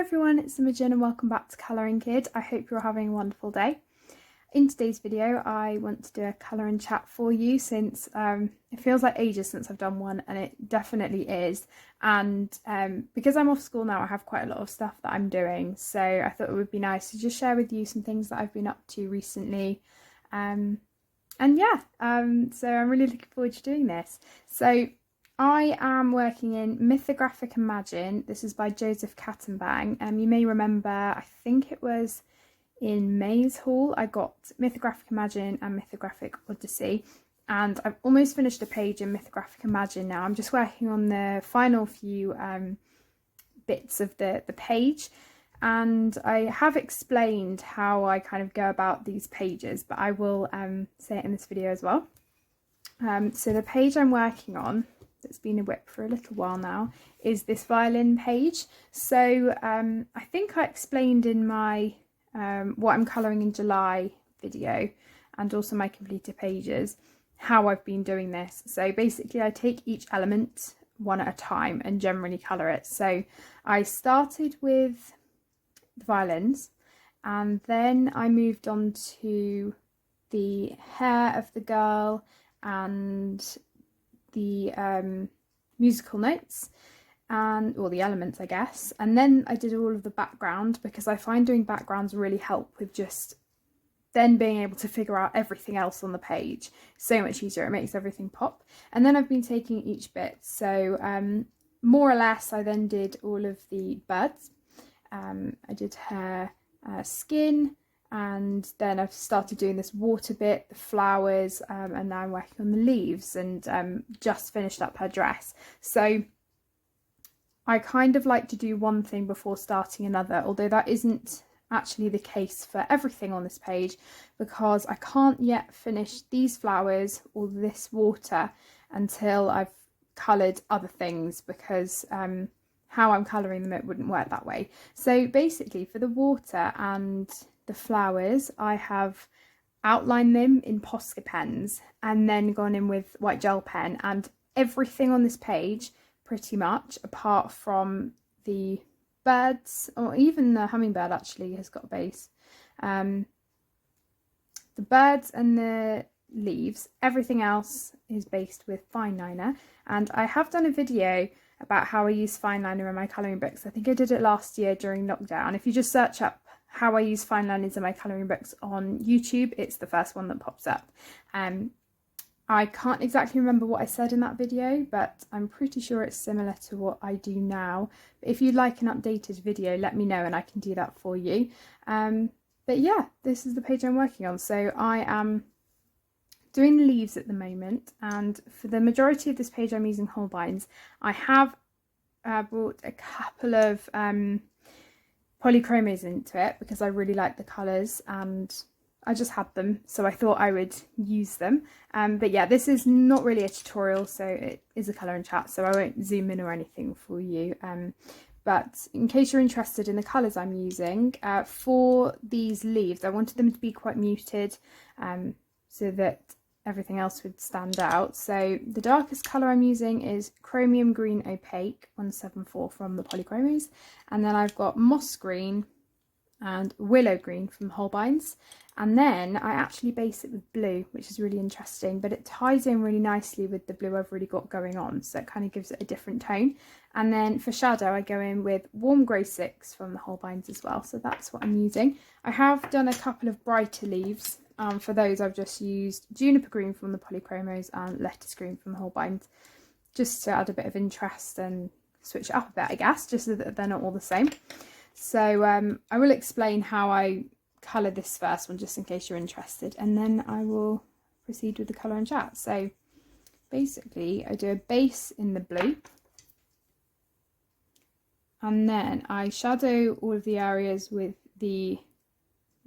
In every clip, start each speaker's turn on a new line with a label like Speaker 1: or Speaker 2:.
Speaker 1: everyone, it's Imogen and welcome back to Colouring Kid. I hope you're having a wonderful day. In today's video I want to do a colour and chat for you since it feels like ages since I've done one, and it definitely is. And because I'm off school now, I have quite a lot of stuff that I'm doing, so I thought it would be nice to just share with you some things that I've been up to recently. So I'm really looking forward to doing this. So I am working in Mythographic Imagine. This is by Joseph Kattenbang. You may remember, I think it was in May's haul, I got Mythographic Imagine and Mythographic Odyssey, and I've almost finished a page in Mythographic Imagine now. I'm just working on the final few bits of the page, and I have explained how I kind of go about these pages, but I will say it in this video as well. So the page I'm working on, that's been a whip for a little while now, is this violin page. So I think I explained in my what I'm colouring in July video, and also my completed pages, how I've been doing this. So basically I take each element one at a time and generally colour it. So I started with the violins, and then I moved on to the hair of the girl and the musical notes, or the elements, I guess. And then I did all of the background, because I find doing backgrounds really help with just then being able to figure out everything else on the page. So much easier, it makes everything pop. And then I've been taking each bit. So more or less I then did all of the birds. I did her skin, and then I've started doing this water bit, the flowers, and now I'm working on the leaves, and just finished up her dress. So I kind of like to do one thing before starting another, although that isn't actually the case for everything on this page, because I can't yet finish these flowers or this water until I've coloured other things, because how I'm colouring them, it wouldn't work that way. So basically for the water and the flowers, I have outlined them in Posca pens and then gone in with white gel pen, and everything on this page, pretty much, apart from the birds, or even the hummingbird actually has got a base, the birds and the leaves, everything else is based with fine liner. And I have done a video about how I use fine liner in my colouring books. I think I did it last year during lockdown. If you just search up how I use fine liners in my colouring books on YouTube, it's the first one that pops up. I can't exactly remember what I said in that video, but I'm pretty sure it's similar to what I do now. But if you'd like an updated video, let me know and I can do that for you. But yeah, this is the page I'm working on. So I am doing the leaves at the moment, and for the majority of this page I'm using Holbein's. I have brought a couple of polychromos into it because I really like the colours, and I just had them, so I thought I would use them. But yeah, this is not really a tutorial, so it is a colour and chat, so I won't zoom in or anything for you. But in case you're interested in the colours I'm using, for these leaves, I wanted them to be quite muted, so that everything else would stand out. So the darkest colour I'm using is Chromium Green Opaque 174 from the Polychromos, and then I've got Moss Green and Willow Green from Holbein's, and then I actually base it with blue, which is really interesting, but it ties in really nicely with the blue I've already got going on, so it kind of gives it a different tone. And then for shadow I go in with Warm Grey 6 from the Holbein's as well, so that's what I'm using. I have done a couple of brighter leaves. For those I've just used Juniper Green from the Polychromos and Lettuce Green from the Holbein's, just to add a bit of interest and switch it up a bit, I guess, just so that they're not all the same. So I will explain how I colour this first one, just in case you're interested, and then I will proceed with the colour and chat. So basically I do a base in the blue, and then I shadow all of the areas with the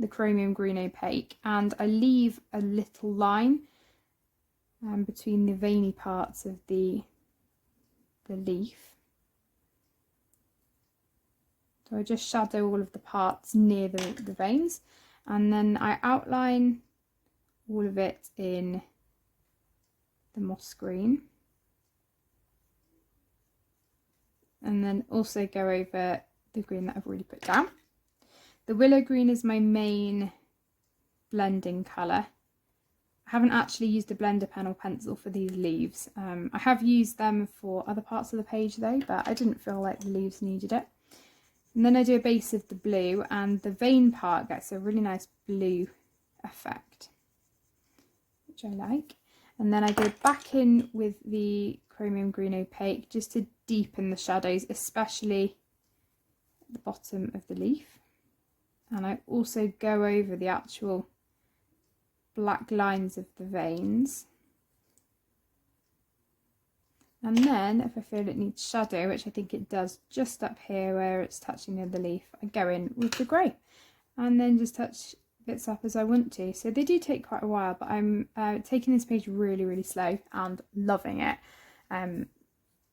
Speaker 1: Chromium Green Opaque, and I leave a little line between the veiny parts of the leaf. So I just shadow all of the parts near the veins, and then I outline all of it in the moss green. and then also go over the green that I've already put down. The willow green is my main blending colour. I haven't actually used a blender pen or pencil for these leaves. I have used them for other parts of the page though, but I didn't feel like the leaves needed it. And then I do a base of the blue, and the vein part gets a really nice blue effect, which I like. And then I go back in with the chromium green opaque just to deepen the shadows, especially at the bottom of the leaf. And I also go over the actual black lines of the veins. And then if I feel it needs shadow, which I think it does just up here where it's touching the other leaf, I go in with the grey and then just touch bits up as I want to. So they do take quite a while, but I'm taking this page really slow and loving it.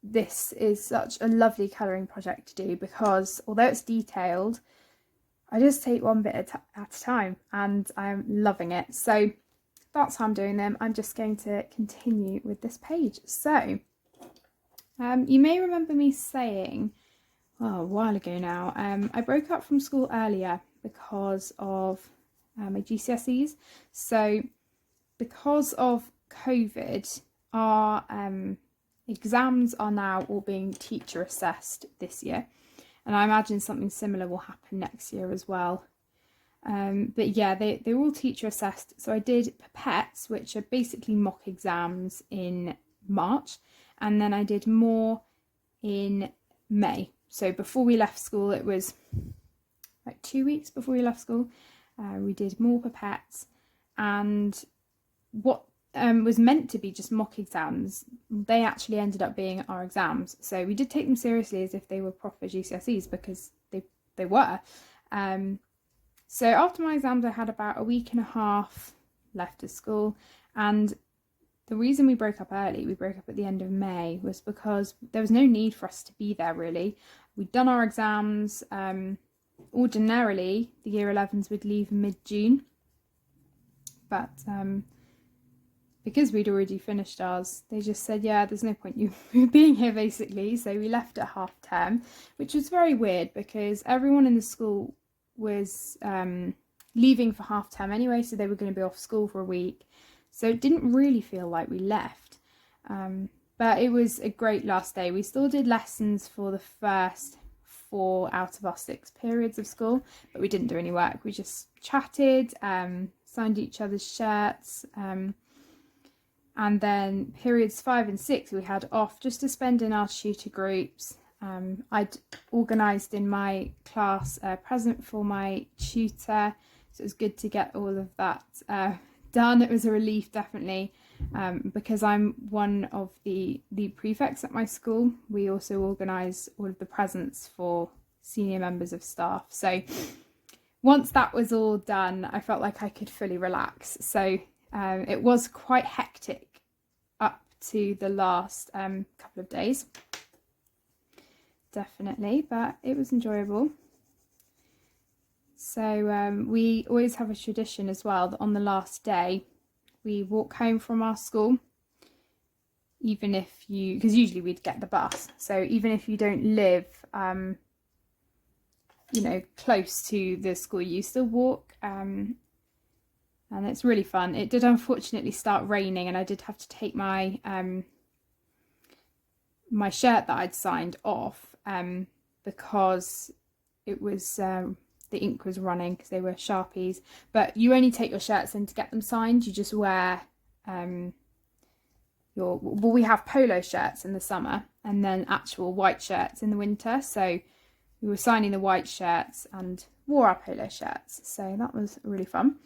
Speaker 1: This is such a lovely colouring project to do because although it's detailed, I just take one bit at a time and I'm loving it. So that's how I'm doing them. I'm just going to continue with this page. So you may remember me saying, a while ago now, I broke up from school earlier because of my GCSEs. So because of COVID, our exams are now all being teacher assessed this year. And I imagine something similar will happen next year as well. But yeah, they're all teacher assessed. So I did pipettes, which are basically mock exams, in March. And then I did more in May. So before we left school, it was like 2 weeks before we left school, we did more pipettes. And what was meant to be just mock exams, they actually ended up being our exams. So we did take them seriously as if they were proper GCSEs, because they were. So after my exams, I had about a week and a half left of school, and the reason we broke up early, we broke up at the end of May, was because there was no need for us to be there really. We'd done our exams. Ordinarily, the year 11s would leave mid-June, but because we'd already finished ours, they just said, yeah, there's no point you being here basically. So we left at half term, which was very weird because everyone in the school was leaving for half term anyway, so they were going to be off school for a week. So it didn't really feel like we left, but it was a great last day. We still did lessons for the first 4 out of our 6 periods of school, but we didn't do any work. We just chatted, signed each other's shirts, and then periods 5 and 6 we had off just to spend in our tutor groups. I'd organised in my class a present for my tutor, so it was good to get all of that done. It was a relief, definitely, because I'm one of the prefects at my school. We also organise all of the presents for senior members of staff. So once that was all done, I felt like I could fully relax. So it was quite hectic up to the last couple of days, definitely, but it was enjoyable. So we always have a tradition as well that on the last day we walk home from our school, even if because usually we'd get the bus, so even if you don't live close to the school, you still walk, and it's really fun. It did unfortunately start raining, and I did have to take my my shirt that I'd signed off because it was the ink was running, because they were Sharpies. But you only take your shirts in to get them signed. You just wear we have polo shirts in the summer and then actual white shirts in the winter. So we were signing the white shirts and wore our polo shirts. So that was really fun.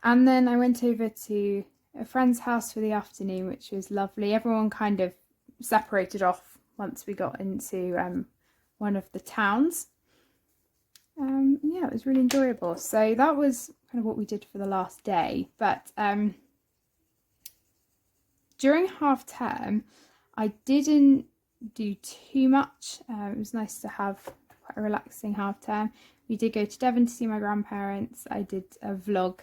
Speaker 1: And then I went over to a friend's house for the afternoon, which was lovely. Everyone kind of separated off once we got into one of the towns. Yeah, it was really enjoyable. So that was kind of what we did for the last day. But during half term, I didn't do too much. It was nice to have quite a relaxing half term. We did go to Devon to see my grandparents. I did a vlog,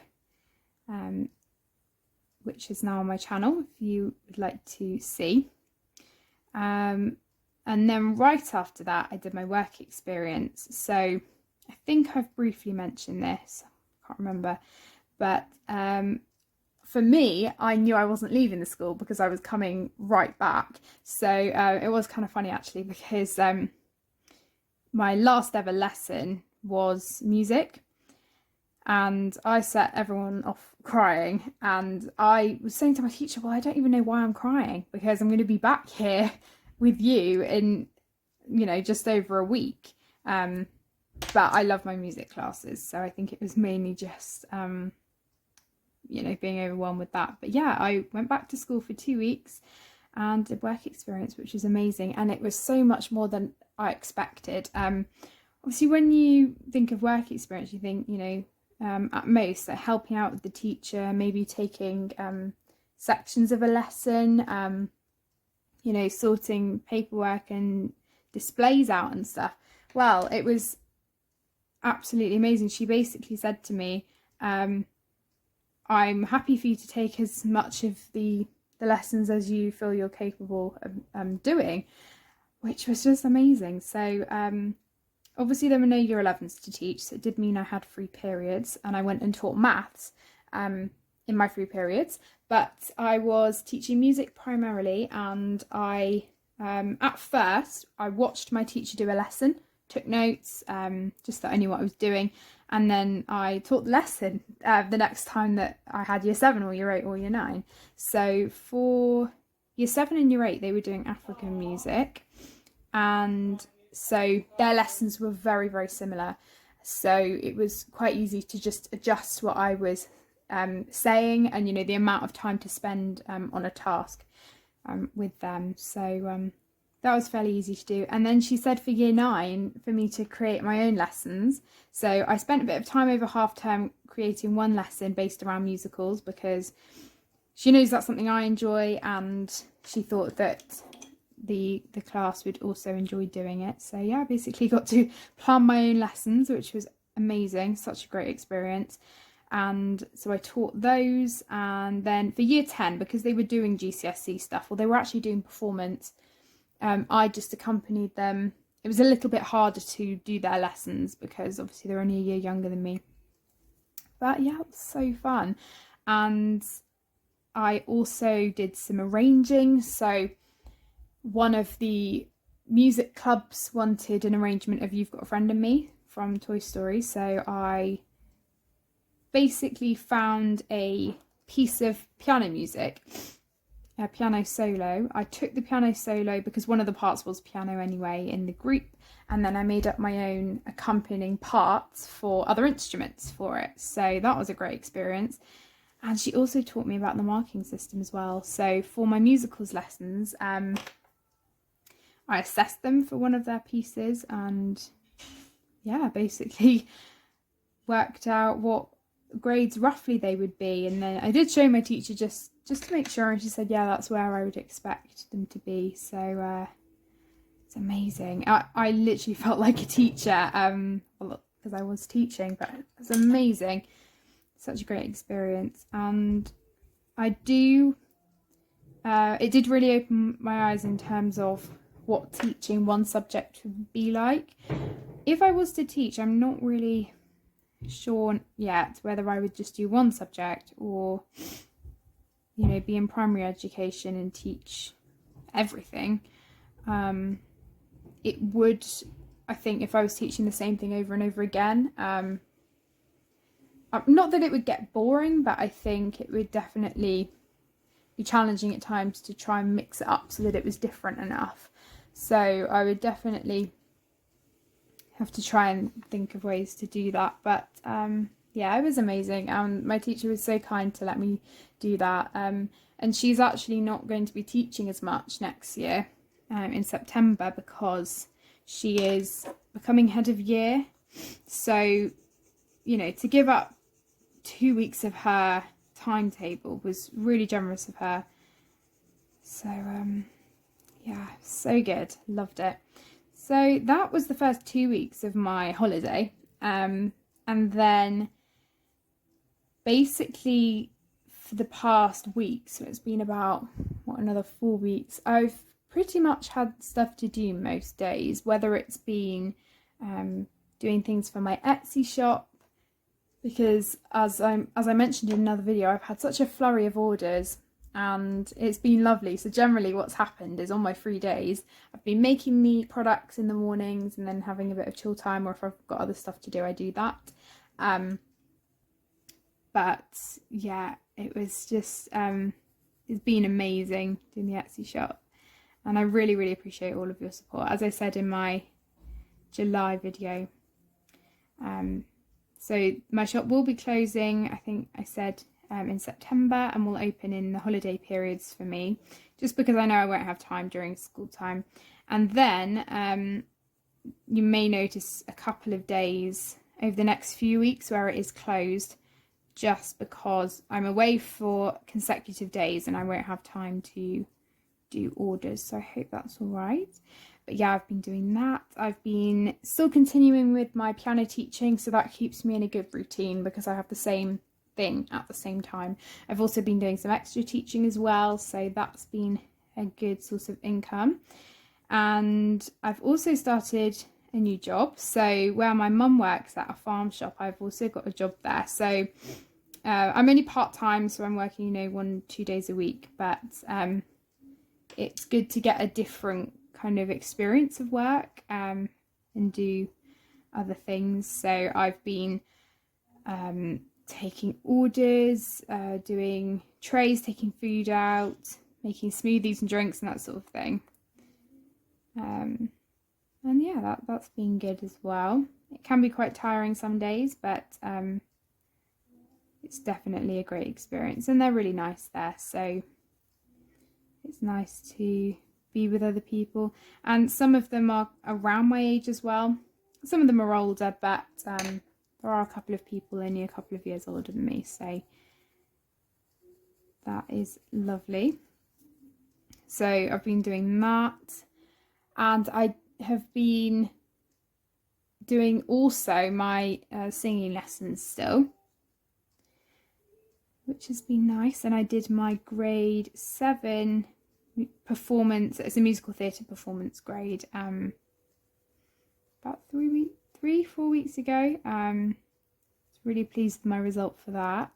Speaker 1: which is now on my channel if you would like to see. And And then right after that, I did my work experience. So I think I've briefly mentioned this, I can't remember, but for me, I knew I wasn't leaving the school because I was coming right back. So it was kind of funny actually, because my last ever lesson was music, and I set everyone off crying, and I was saying to my teacher, well, I don't even know why I'm crying, because I'm going to be back here with you in, you know, just over a week. But I love my music classes, so I think it was mainly just you know, being overwhelmed with that. But yeah, I went back to school for 2 weeks and did work experience, which was amazing, and it was so much more than I expected. Obviously when you think of work experience, you think, you know, at most like helping out with the teacher, maybe taking sections of a lesson, you know, sorting paperwork and displays out and stuff. Well, it was absolutely amazing. She basically said to me, I'm happy for you to take as much of the lessons as you feel you're capable of doing, which was just amazing. So obviously there were no year 11s to teach, so it did mean I had free periods, and I went and taught maths in my free periods. But I was teaching music primarily, and I at first I watched my teacher do a lesson, took notes, just that I knew what I was doing, and then I taught the lesson the next time that I had year 7 or year 8 or year 9. So for year 7 and year 8 they were doing African music, and so their lessons were very, very similar. So it was quite easy to just adjust what I was saying, and, you know, the amount of time to spend on a task with them. So that was fairly easy to do. And then she said for year 9 for me to create my own lessons. So I spent a bit of time over half term creating one lesson based around musicals, because she knows that's something I enjoy, and she thought that the class would also enjoy doing it. So yeah, I basically got to plan my own lessons, which was amazing, such a great experience. And so I taught those. And then for year 10, because they were doing GCSE stuff, or they were actually doing performance, I just accompanied them. It was a little bit harder to do their lessons because obviously they're only a year younger than me, but yeah, it was so fun. And I also did some arranging. So one of the music clubs wanted an arrangement of You've Got a Friend in Me from Toy Story, so I basically found a piece of piano music, a piano solo. I took the piano solo because one of the parts was piano anyway in the group, and then I made up my own accompanying parts for other instruments for it. So that was a great experience. And she also taught me about the marking system as well. So for my musicals lessons, I assessed them for one of their pieces, and yeah, basically worked out what grades roughly they would be. And then I did show my teacher just to make sure, and she said, yeah, that's where I would expect them to be. So it's amazing. I literally felt like a teacher, because I was teaching, but it was amazing. Such a great experience. And it did really open my eyes in terms of what teaching one subject would be like. If I was to teach, I'm not really sure yet whether I would just do one subject, or, you know, be in primary education and teach everything. It would, I think, if I was teaching the same thing over and over again, not that it would get boring, but I think it would definitely be challenging at times to try and mix it up so that it was different enough. So I would definitely have to try and think of ways to do that. But yeah, it was amazing. My teacher was so kind to let me do that. And she's actually not going to be teaching as much next year in September, because she is becoming head of year. So, you know, to give up 2 weeks of her timetable was really generous of her. So yeah, so good, loved it. So that was the first 2 weeks of my holiday, and then basically for the past week, so it's been about another 4 weeks, I've pretty much had stuff to do most days, whether it's been doing things for my Etsy shop, because as I mentioned in another video, I've had such a flurry of orders and it's been lovely. So generally what's happened is on my free days, I've been making the products in the mornings and then having a bit of chill time, or if I've got other stuff to do, I do that. But yeah, it was just, it's been amazing doing the Etsy shop. And I really, really appreciate all of your support. As I said in my July video, so my shop will be closing, I think I said in September, and will open in the holiday periods for me, just because I know I won't have time during school time. And then you may notice a couple of days over the next few weeks where it is closed, just because I'm away for consecutive days and I won't have time to do orders. So I hope that's all right. But yeah, I've been doing that. I've been still continuing with my piano teaching, so that keeps me in a good routine because I have the same thing at the same time. I've also been doing some extra teaching as well, so that's been a good source of income. And I've also started a new job. So where my mum works at a farm shop, I've also got a job there. So I'm only part-time, so I'm working, 1-2 days a week, but it's good to get a different kind of experience of work and do other things. So I've been taking orders, doing trays, taking food out, making smoothies and drinks and that sort of thing. And yeah, that's been good as well. It can be quite tiring some days, but it's definitely a great experience, and they're really nice there, so it's nice to be with other people. And some of them are around my age as well. Some of them are older, but there are a couple of people only a couple of years older than me, so that is lovely. So I've been doing that, and I have been doing also my singing lessons still, which has been nice. And I did my grade 7 performance, it's a musical theatre performance grade, about 3-4 weeks ago. I was really pleased with my result for that.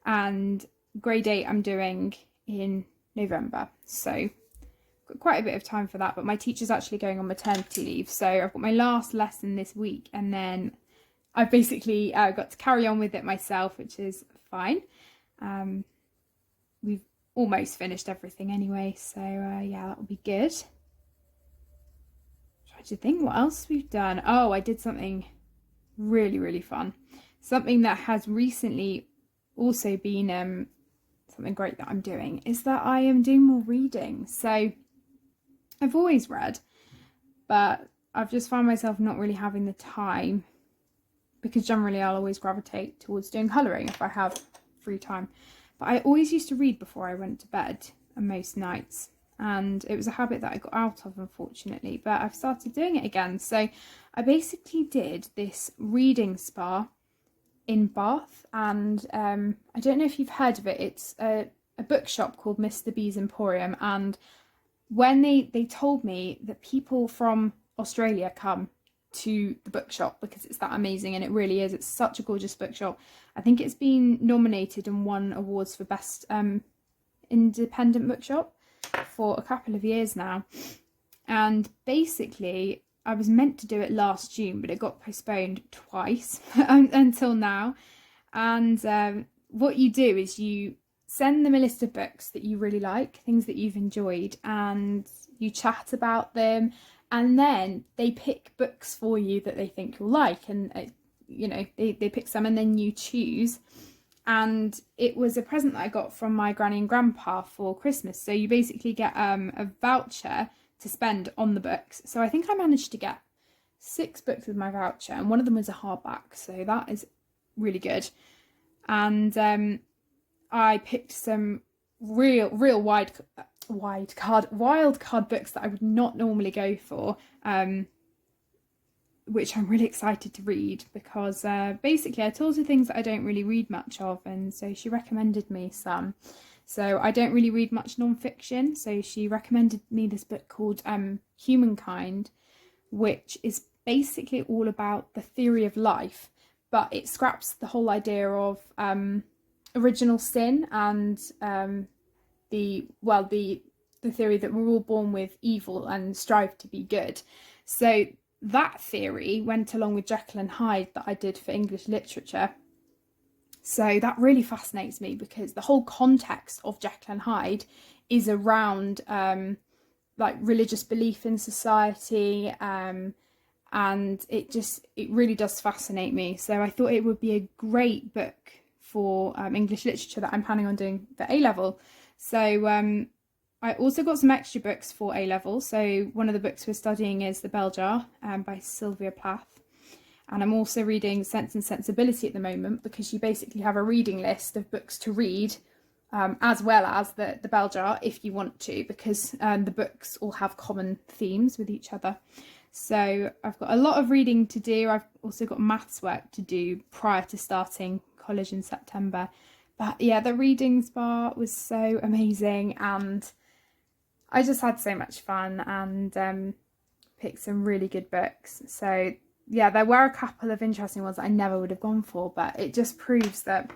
Speaker 1: And grade 8 I'm doing in November, so got quite a bit of time for that. But my teacher's actually going on maternity leave, so I've got my last lesson this week, and then I've basically got to carry on with it myself, which is fine. We've almost finished everything anyway, so yeah, that'll be good. Trying to think what else we've done. Oh, I did something really, really fun. Something that has recently also been something great that I'm doing is that I am doing more reading. So I've always read, but I've just found myself not really having the time, because generally I'll always gravitate towards doing colouring if I have free time. But I always used to read before I went to bed most nights, and it was a habit that I got out of, unfortunately, but I've started doing it again. So I basically did this reading spa in Bath, and I don't know if you've heard of it. It's a bookshop called Mr. B's Emporium, and when they told me that people from Australia come to the bookshop because it's that amazing, and it really is. It's such a gorgeous bookshop. I think it's been nominated and won awards for best independent bookshop for a couple of years now. And basically I was meant to do it last June, but it got postponed twice until now. And what you do is you send them a list of books that you really like, things that you've enjoyed, and you chat about them. And then they pick books for you that they think you'll like, and they pick some, and then you choose. And it was a present that I got from my granny and grandpa for Christmas. So you basically get a voucher to spend on the books. So I think I managed to get 6 books with my voucher, and one of them was a hardback, so that is really good. And I picked some real wild card books that I would not normally go for, which I'm really excited to read, because basically I told her things that I don't really read much of, and so she recommended me some. So I don't really read much non-fiction. So she recommended me this book called Humankind, which is basically all about the theory of life, but it scraps the whole idea of original sin and the theory that we're all born with evil and strive to be good. So that theory went along with Jekyll and Hyde that I did for English literature. So that really fascinates me because the whole context of Jekyll and Hyde is around like religious belief in society, and it really does fascinate me. So I thought it would be a great book for English literature that I'm planning on doing for A-level. So I also got some extra books for A-level. So one of the books we're studying is The Bell Jar by Sylvia Plath. And I'm also reading Sense and Sensibility at the moment because you basically have a reading list of books to read, as well as the Bell Jar if you want to, because the books all have common themes with each other. So I've got a lot of reading to do. I've also got maths work to do prior to starting college in September. But yeah, the reading spa was so amazing and I just had so much fun and picked some really good books. So yeah, there were a couple of interesting ones that I never would have gone for, but it just proves that,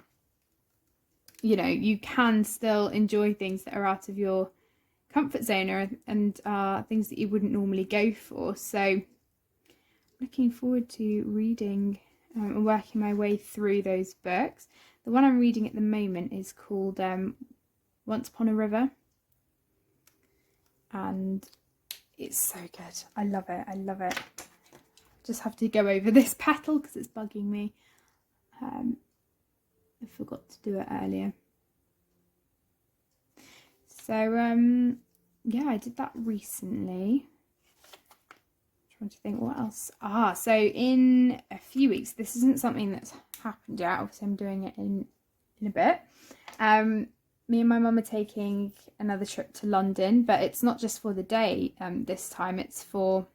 Speaker 1: you know, you can still enjoy things that are out of your comfort zone and things that you wouldn't normally go for. So looking forward to reading and working my way through those books. The one I'm reading at the moment is called Once Upon a River, and it's so good. I love it. I love it. Just have to go over this petal because it's bugging me. I forgot to do it earlier. So yeah, I did that recently. Trying to think what else. So in a few weeks, this isn't something that's happened yet. Obviously, I'm doing it in a bit. Me and my mum are taking another trip to London, but it's not just for the day this time. It's for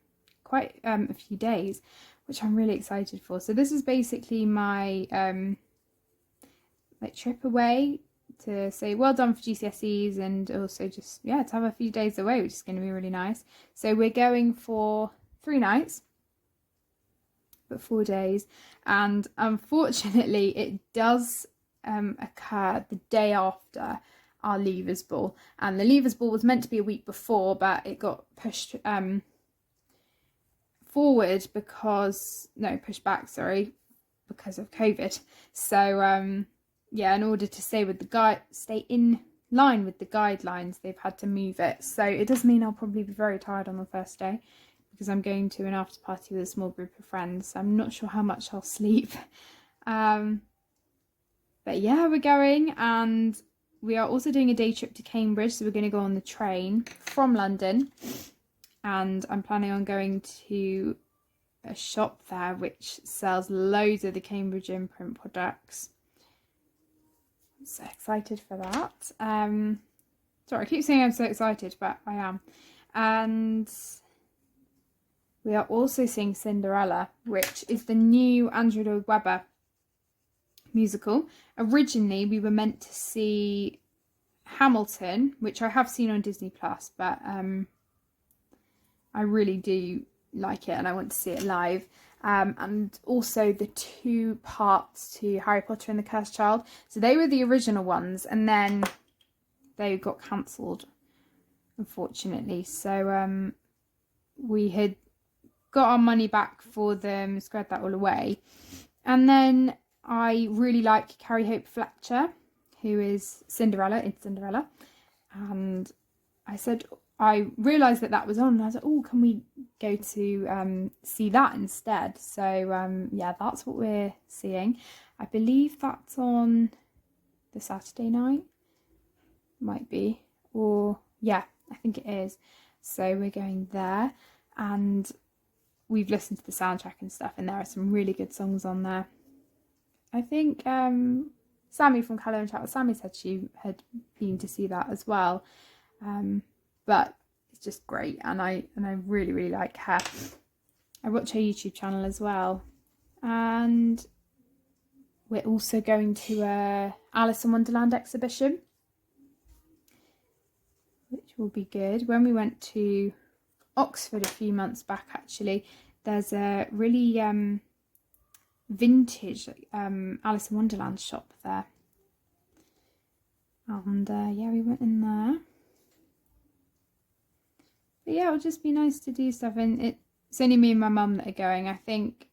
Speaker 1: quite a few days, which I'm really excited for. So this is basically my like trip away to say well done for GCSEs and also just, yeah, to have a few days away, which is going to be really nice. So we're going for 3 nights, but 4 days, and unfortunately it does occur the day after our Leavers Ball, and the Leavers Ball was meant to be a week before, but it got pushed forward pushed back, because of COVID. So yeah, in order to stay in line with the guidelines, they've had to move it. So it does mean I'll probably be very tired on the first day because I'm going to an after party with a small group of friends. So I'm not sure how much I'll sleep. But yeah, we're going, and we are also doing a day trip to Cambridge. So we're going to go on the train from London, and I'm planning on going to a shop there which sells loads of the Cambridge imprint products. I'm so excited for that. Sorry, I keep saying I'm so excited, but I am. And we are also seeing Cinderella, which is the new Andrew Lloyd Webber musical. Originally, we were meant to see Hamilton, which I have seen on Disney Plus, but I really do like it and I want to see it live. And also the 2 parts to Harry Potter and the Cursed Child. So they were the original ones, and then they got cancelled, unfortunately. So we had got our money back for them, squared that all away. And then I really like Carrie Hope Fletcher, who is Cinderella in Cinderella. And I realised that was on, and I was like, oh, can we go to see that instead? So yeah, that's what we're seeing. I believe that's on the Saturday night, might be, or yeah, I think it is. So we're going there, and we've listened to the soundtrack and stuff, and there are some really good songs on there. I think Sammy from Colour and Chat, Sammy said she had been to see that as well. But it's just great, and I really, really like her. I watch her YouTube channel as well. And we're also going to a Alice in Wonderland exhibition. will be good. When we went to Oxford a few months back, actually, there's a really vintage Alice in Wonderland shop there, and yeah, we went in there. But yeah, it'll just be nice to do stuff, and it's only me and my mum that are going. I think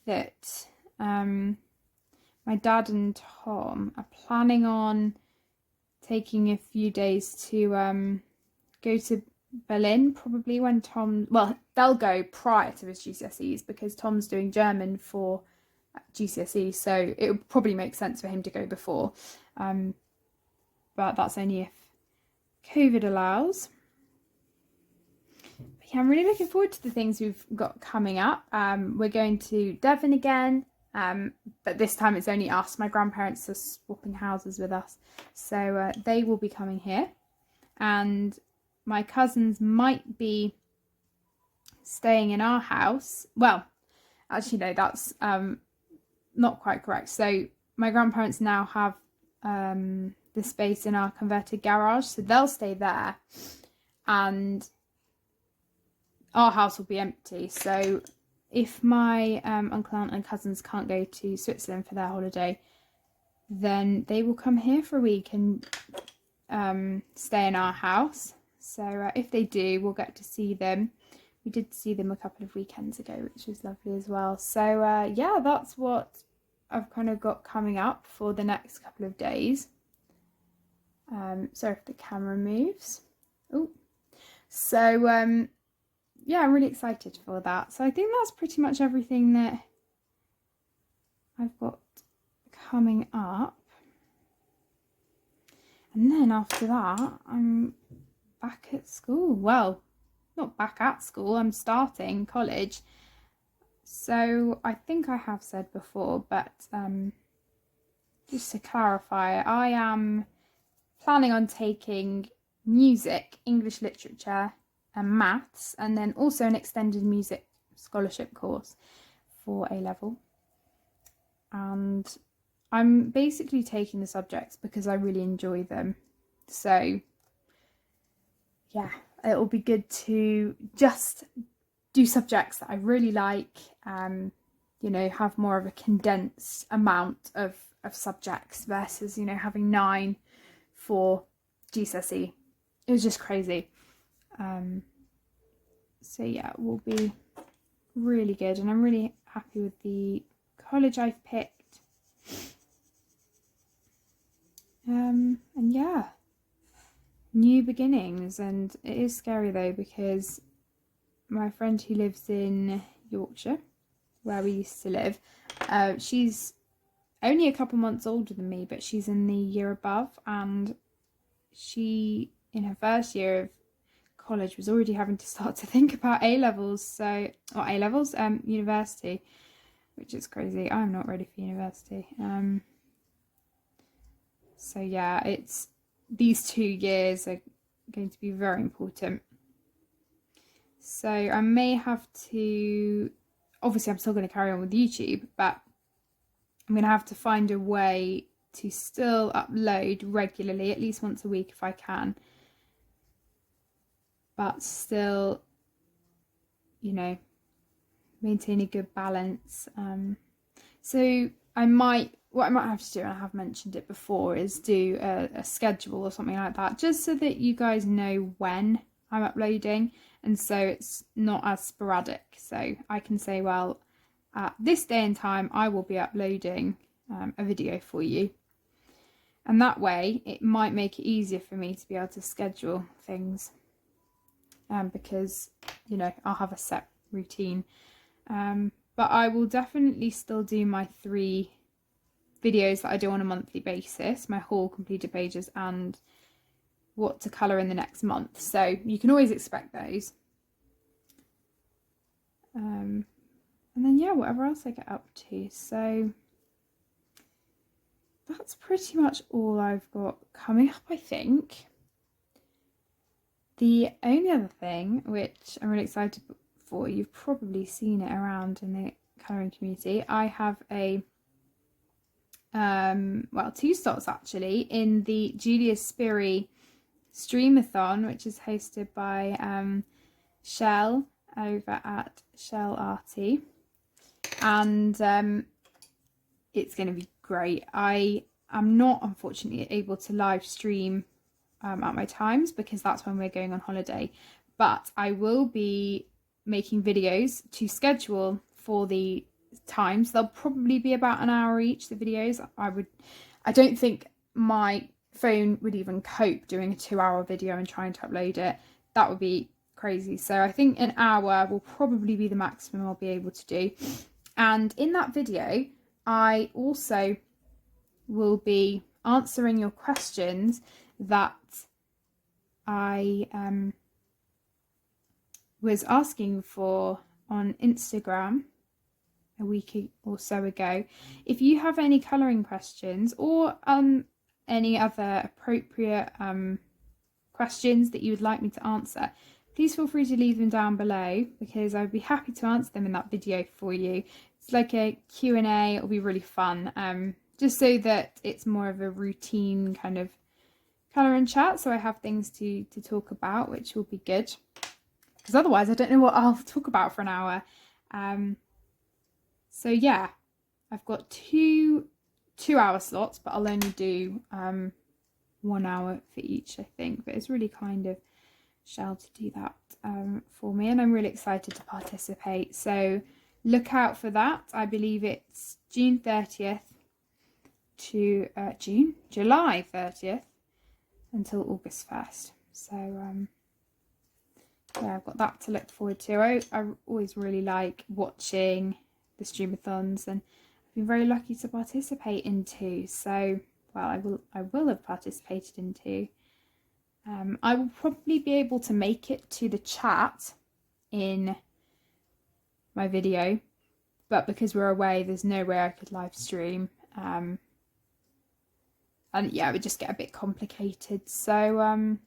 Speaker 1: that my dad and Tom are planning on taking a few days to go to Berlin, probably when they'll go prior to his GCSEs because Tom's doing German for GCSE, so it would probably make sense for him to go before, but that's only if COVID allows. But yeah, I'm really looking forward to the things we've got coming up. We're going to Devon again, but this time it's only us. My grandparents are swapping houses with us, so they will be coming here, and my cousins might be staying in our house. Well, actually no, that's not quite correct. So my grandparents now have the space in our converted garage, so they'll stay there and our house will be empty. So if my uncle, aunt and cousins can't go to Switzerland for their holiday, then they will come here for a week and stay in our house. So if they do, we'll get to see them. We did see them a couple of weekends ago, which was lovely as well. So yeah, that's what I've kind of got coming up for the next couple of days. Sorry if the camera moves. Oh, so yeah, I'm really excited for that. So I think that's pretty much everything that I've got coming up. And then after that, I'm back at school. Well, not back at school, I'm starting college. So I think I have said before, but just to clarify, I am planning on taking music, English literature and maths, and then also an extended music scholarship course for A-level. And I'm basically taking the subjects because I really enjoy them. So yeah, it'll be good to just do subjects that I really like, you know, have more of a condensed amount of subjects versus, you know, having 9 for GCSE. It was just crazy. So yeah, it will be really good, and I'm really happy with the college I've picked. And yeah, new beginnings. And it is scary though, because my friend who lives in Yorkshire, where we used to live, she's only a couple months older than me, but she's in the year above, and she, in her first year of college, was already having to start to think about A-levels, university, which is crazy. I'm not ready for university. So yeah, these 2 years are going to be very important. So I may have to, obviously I'm still going to carry on with YouTube, but I'm going to have to find a way to still upload regularly, at least once a week if I can, but still, you know, maintain a good balance. So what I might have to do, and I have mentioned it before, is do a schedule or something like that, just so that you guys know when I'm uploading, and so it's not as sporadic. So I can say, well, at this day and time I will be uploading a video for you, and that way it might make it easier for me to be able to schedule things, because, you know, I'll have a set routine. But I will definitely still do my 3 videos that I do on a monthly basis, my haul, completed pages, and what to colour in the next month. So you can always expect those. And then yeah, whatever else I get up to. So that's pretty much all I've got coming up, I think. The only other thing, which I'm really excited for, you've probably seen it around in the colouring community, I have a well, 2 slots actually, in the Julius Spiri Streamathon, which is hosted by Shell over at Shell Arty, and it's going to be great. I am not unfortunately able to live stream at my times because that's when we're going on holiday, but I will be making videos to schedule for the times. They'll probably be about an hour each, the videos. I don't think my phone would even cope doing a 2-hour video and trying to upload it. That would be crazy. So I think an hour will probably be the maximum I'll be able to do. And in that video, I also will be answering your questions that I was asking for on Instagram a week or so ago. If you have any colouring questions or any other appropriate questions that you would like me to answer, please feel free to leave them down below because I'd be happy to answer them in that video for you. It's like a Q&A. It'll be really fun, just so that it's more of a routine kind of colour and chat, so I have things to talk about, which will be good, because otherwise I don't know what I'll talk about for an hour. So yeah, I've got two 2-hour slots, but I'll only do 1 hour for each, I think. But it's really kind of Shell to do that for me, and I'm really excited to participate. So look out for that. I believe it's June 30th to July 30th until August 1st. So yeah, I've got that to look forward to. I always really like watching the streamathons, and I've been very lucky to participate in 2. So, well, I will have participated in 2. I will probably be able to make it to the chat in my video, but because we're away, there's no way I could live stream. And yeah, it would just get a bit complicated. So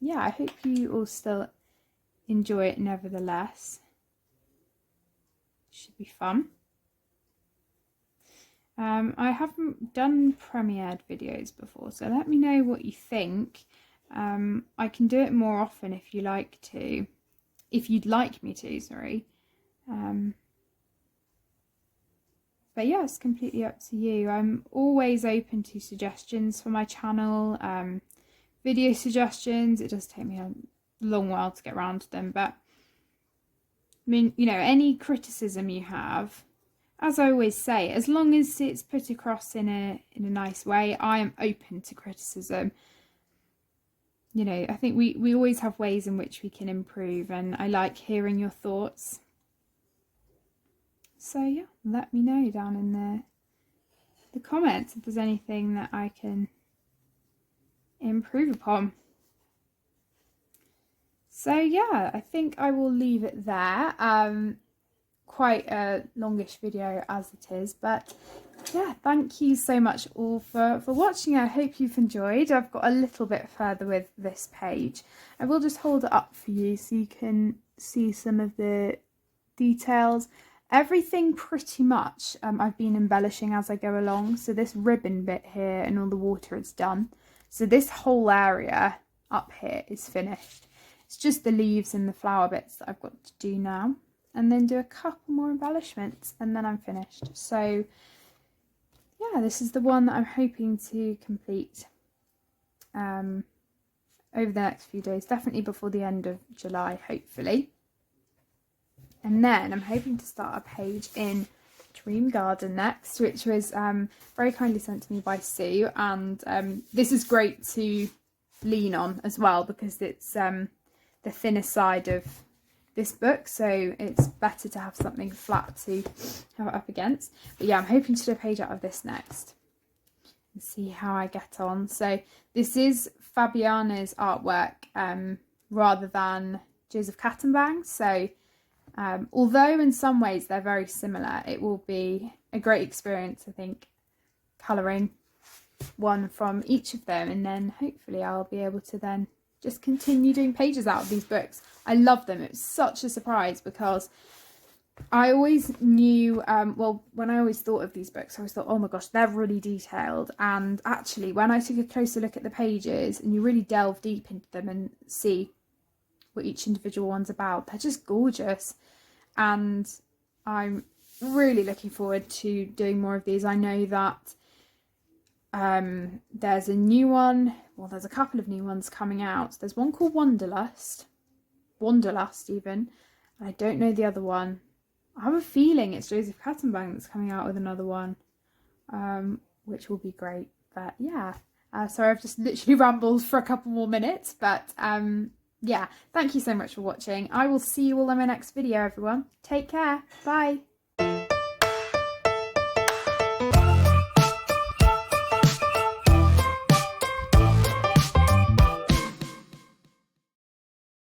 Speaker 1: yeah, I hope you all still enjoy it nevertheless. Should be fun. I haven't done premiered videos before, so let me know what you think. I can do it more often if you'd like me to, sorry. But yeah, it's completely up to you. I'm always open to suggestions for my channel, video suggestions. It does take me a long while to get around to them, but I mean, you know, any criticism you have, as I always say, as long as it's put across in a nice way, I am open to criticism. You know, I think we always have ways in which we can improve, and I like hearing your thoughts. So yeah, let me know down in the comments if there's anything that I can improve upon. So yeah, I think I will leave it there. Quite a longish video as it is, but yeah, thank you so much all for watching. I hope you've enjoyed. I've got a little bit further with this page. I will just hold it up for you so you can see some of the details. Everything pretty much I've been embellishing as I go along. So this ribbon bit here and all the water is done. So this whole area up here is finished. It's just the leaves and the flower bits that I've got to do now, and then do a couple more embellishments, and then I'm finished. So yeah, this is the one that I'm hoping to complete over the next few days, definitely before the end of July, hopefully. And then I'm hoping to start a page in Dream Garden next, which was very kindly sent to me by Sue, and this is great to lean on as well because it's the thinner side of this book, so it's better to have something flat to have it up against. But yeah, I'm hoping to do a page out of this next and see how I get on. So this is Fabiana's artwork rather than Joseph Kattenbang, so although in some ways they're very similar, it will be a great experience, I think, colouring one from each of them, and then hopefully I'll be able to then just continue doing pages out of these books. I love them. It was such a surprise because I always knew, well, when I always thought of these books, I always thought, oh my gosh, they're really detailed. And actually, when I took a closer look at the pages and you really delve deep into them and see what each individual one's about, they're just gorgeous. And I'm really looking forward to doing more of these. I know that there's a new one, well, there's a couple of new ones coming out. There's one called Wanderlust even, and I don't know the other one. I have a feeling it's Joseph Kattenbang that's coming out with another one, which will be great. But yeah, sorry, I've just literally rambled for a couple more minutes, but yeah, thank you so much for watching. I will see you all in my next video, everyone. Take care. Bye.